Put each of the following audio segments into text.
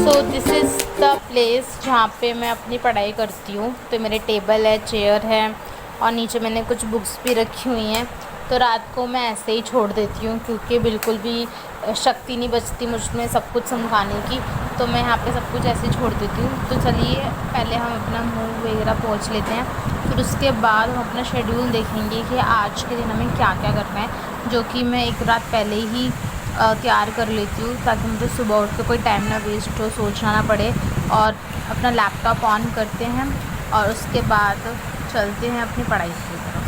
So this is the place जहाँ पे मैं अपनी पढ़ाई करती हूँ। तो मेरे टेबल है, चेयर है और नीचे मैंने कुछ बुक्स भी रखी हुई हैं। तो रात को मैं ऐसे ही छोड़ देती हूँ क्योंकि बिल्कुल भी शक्ति नहीं बचती मुझ में सब कुछ समझाने की। तो मैं यहाँ पे सब कुछ ऐसे ही छोड़ देती हूँ। तो चलिए पहले हम अपना मुँह वगैरह पोंछ लेते हैं, फिर उसके बाद हम अपना शेड्यूल देखेंगे कि आज के दिन हमें क्या क्या करना है, जो कि मैं एक रात पहले ही तैयार कर लेती हूँ ताकि मुझे सुबह उठ के कोई टाइम ना वेस्ट हो, सोचना ना पड़े। और अपना लैपटॉप ऑन करते हैं और उसके बाद चलते हैं अपनी पढ़ाई की तरफ।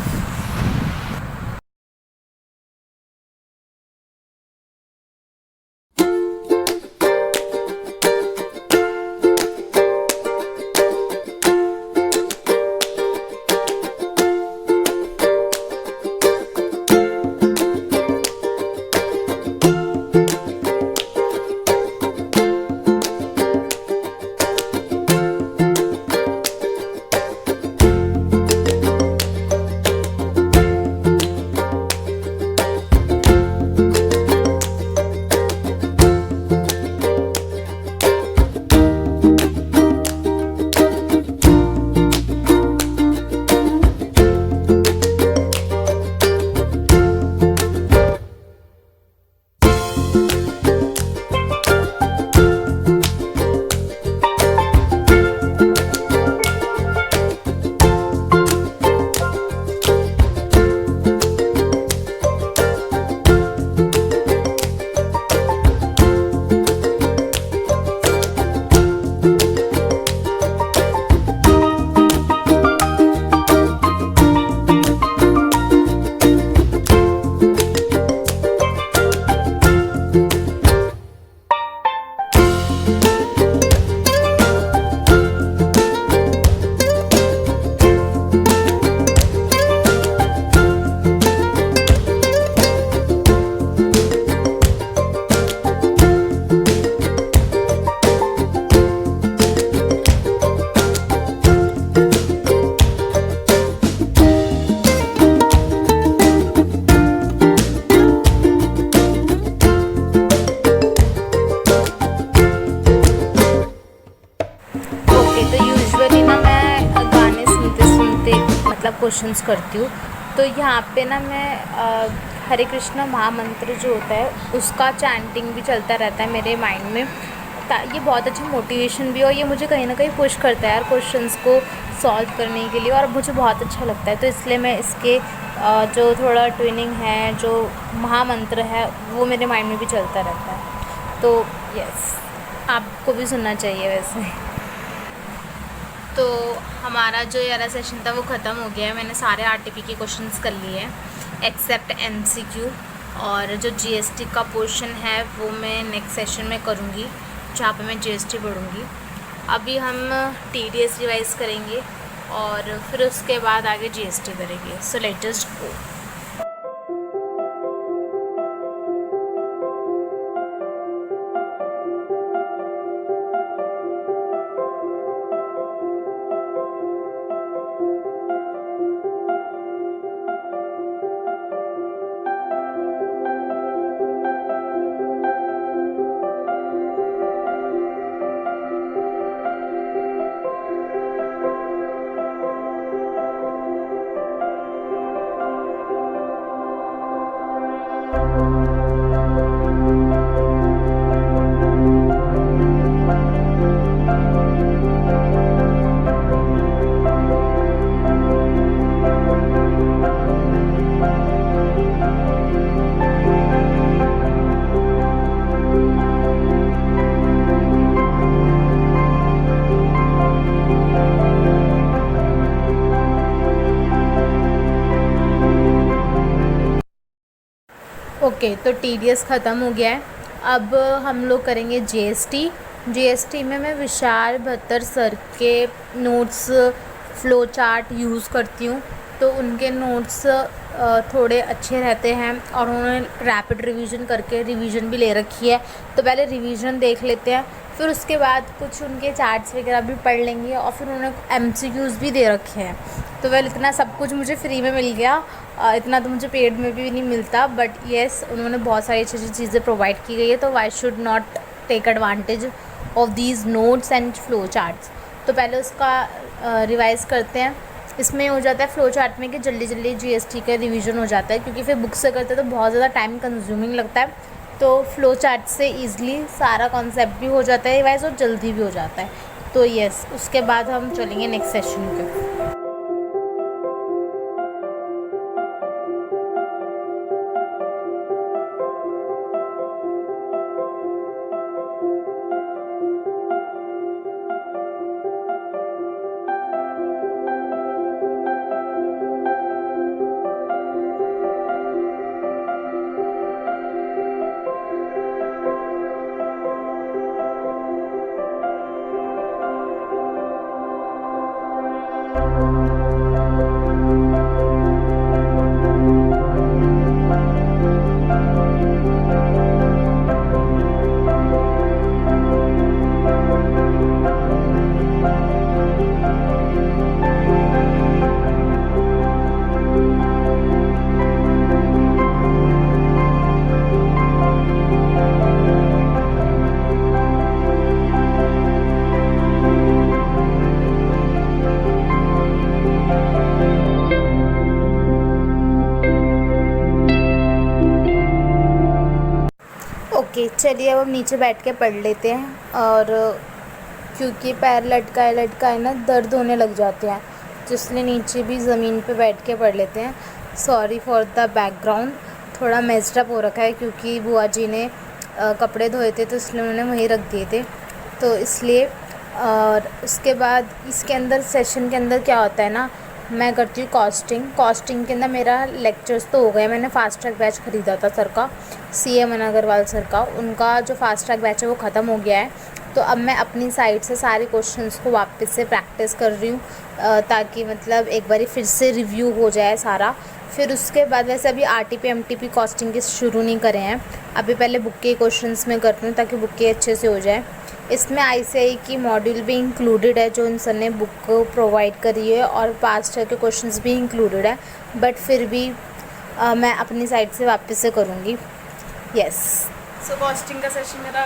ओके, तो यूजुअली ना मैं गाने सुनते सुनते मतलब क्वेश्चंस करती हूँ। तो यहाँ पे ना मैं हरे कृष्णा महामंत्र जो होता है उसका चैंटिंग भी चलता रहता है मेरे माइंड में। ये बहुत अच्छा मोटिवेशन भी है और ये मुझे कहीं ना कहीं पुश करता है यार क्वेश्चंस को सॉल्व करने के लिए, और मुझे बहुत अच्छा लगता है। तो इसलिए मैं इसके जो थोड़ा ट्विनिंग है, जो महामंत्र है, वो मेरे माइंड में भी चलता रहता है। तो यस, आपको भी सुनना चाहिए वैसे। तो हमारा जो ये वाला सेशन था वो ख़त्म हो गया है। मैंने सारे आरटीपी के क्वेश्चंस कर लिए हैं एक्सेप्ट एमसीक्यू, और जो जीएसटी का पोर्शन है वो मैं नेक्स्ट सेशन में करूँगी जहाँ पे मैं जीएसटी पढ़ूँगी। अभी हम टीडीएस रिवाइज करेंगे और फिर उसके बाद आगे जीएसटी करेंगे। So let just go. Okay, तो टीडीएस ख़त्म हो गया है। अब हम लोग करेंगे जीएसटी। जीएसटी में मैं विशाल भत्तर सर के नोट्स फ्लो चार्ट यूज़ करती हूँ। तो उनके नोट्स थोड़े अच्छे रहते हैं और उन्होंने रैपिड रिवीजन करके रिवीजन भी ले रखी है। तो पहले रिवीजन देख लेते हैं, फिर उसके बाद कुछ उनके चार्ट्स वगैरह भी पढ़ लेंगे और फिर उन्होंने एमसीक्यूज़ भी दे रखे हैं। तो वेल इतना सब कुछ मुझे फ्री में मिल गया, इतना तो मुझे पेड में भी नहीं मिलता, बट येस उन्होंने बहुत सारी अच्छी अच्छी चीज़ें प्रोवाइड की गई है, तो why should not take advantage of these notes and flow charts. तो पहले उसका रिवाइज़ करते हैं। इसमें हो जाता है फ्लो चार्ट में कि जल्दी जल्दी जीएसटी का रिवीजन हो जाता है, क्योंकि फिर बुक से करते हैं तो बहुत ज़्यादा टाइम कंज्यूमिंग लगता है। तो फ्लो चार्ट से ईज़िली सारा कॉन्सेप्ट भी हो जाता है रिवाइज और जल्दी भी हो जाता है। तो यस, उसके बाद हम चलेंगे नेक्स्ट सेशन पे। ओके, चलिए अब हम नीचे बैठ के पढ़ लेते हैं। और क्योंकि पैर लटकाए ना दर्द होने लग जाते हैं, तो इसलिए नीचे भी ज़मीन पे बैठ के पढ़ लेते हैं। सॉरी फॉर द बैकग्राउंड, थोड़ा मेस्ड अप हो रखा है क्योंकि बुआ जी ने कपड़े धोए थे तो इसलिए उन्होंने वहीं रख दिए थे, तो इसलिए। और उसके बाद इसके अंदर सेशन के अंदर क्या होता है ना, मैं करती हूँ कॉस्टिंग के अंदर मेरा लेक्चर्स तो हो गए। मैंने फास्ट ट्रैक बैच ख़रीदा था सर का, CA अग्रवाल सर का, उनका जो फास्ट ट्रैक बैच है वो ख़त्म हो गया है। तो अब मैं अपनी साइड से सारे क्वेश्चंस को वापस से प्रैक्टिस कर रही हूँ, ताकि मतलब एक बारी फिर से रिव्यू हो जाए सारा। फिर उसके बाद वैसे अभी RTP MTP कॉस्टिंग के शुरू नहीं करे हैं, अभी पहले बुक के क्वेश्चंस में करती हूँ ताकि बुक के अच्छे से हो जाए। इसमें ICAI की मॉड्यूल भी इंक्लूडेड है जो इन सर ने बुक को प्रोवाइड करी है, और पास्ट के क्वेश्चंस भी इंक्लूडेड है, बट फिर भी मैं अपनी साइड से वापस से करूँगी। यस, सो कॉस्टिंग का सेशन मेरा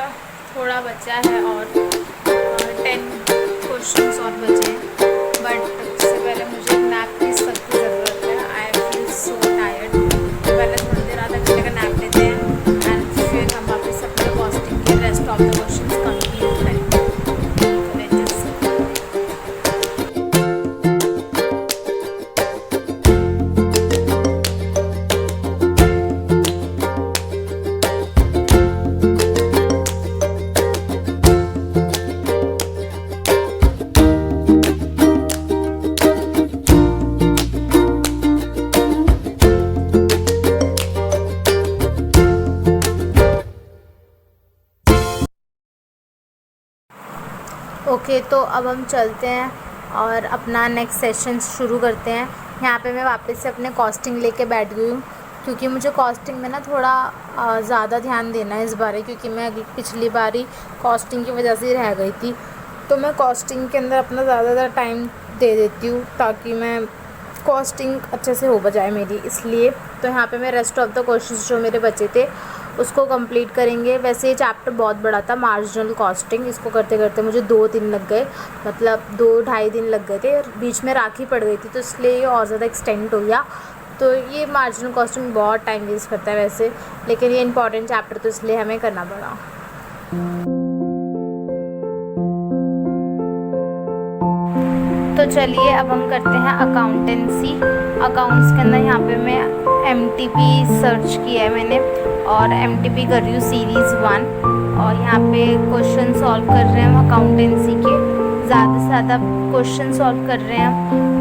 थोड़ा बचा है और 10 क्वेश्चंस और बचे हैं, बट उससे पहले मुझे नैप की सख्त ज़रूरत है। I feel so tired. पहले थोड़ी देर आधा घंटे का नैप लेते हैं एंड फिर हम वापस अपने कॉस्टिंग के rest of the questions complete करें। ओके, तो अब हम चलते हैं और अपना नेक्स्ट सेशन शुरू करते हैं। यहाँ पे मैं वापस से अपने कॉस्टिंग लेके बैठ गई हूँ, क्योंकि मुझे कॉस्टिंग में ना थोड़ा ज़्यादा ध्यान देना है इस बार, क्योंकि मैं पिछली बार ही कॉस्टिंग की वजह से रह गई थी। तो मैं कॉस्टिंग के अंदर अपना ज़्यादा टाइम दे देती हूँ ताकि मैं कॉस्टिंग अच्छे से हो जाए मेरी, इसलिए। तो यहाँ पे मैं रेस्ट ऑफ द क्वेश्चंस जो मेरे बचे थे उसको कंप्लीट करेंगे। वैसे ये चैप्टर बहुत बड़ा था, मार्जिनल कॉस्टिंग, इसको करते करते मुझे 2 दिन लग गए, मतलब 2-2.5 दिन लग गए थे। बीच में राखी पड़ गई थी तो इसलिए ये और ज़्यादा एक्सटेंड हो गया। तो ये मार्जिनल कॉस्टिंग बहुत टाइम वेस्ट करता है वैसे, लेकिन ये इंपॉर्टेंट चैप्टर तो इसलिए हमें करना पड़ा। तो चलिए अब हम करते हैं अकाउंटेंसी। अकाउंट्स के अंदर यहाँ पे मैं MTP सर्च किया है मैंने, और MTP कर रही हूँ सीरीज़ 1, और यहाँ पे क्वेश्चन सॉल्व कर रहे हैं हम अकाउंटेंसी के। ज़्यादा से ज़्यादा क्वेश्चन सॉल्व कर रहे हैं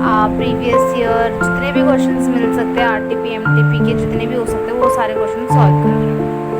हम प्रीवियस ईयर, जितने भी क्वेश्चंस मिल सकते हैं RTP MTP के, जितने भी हो सकते हैं वो सारे क्वेश्चन सॉल्व कर रहे हैं।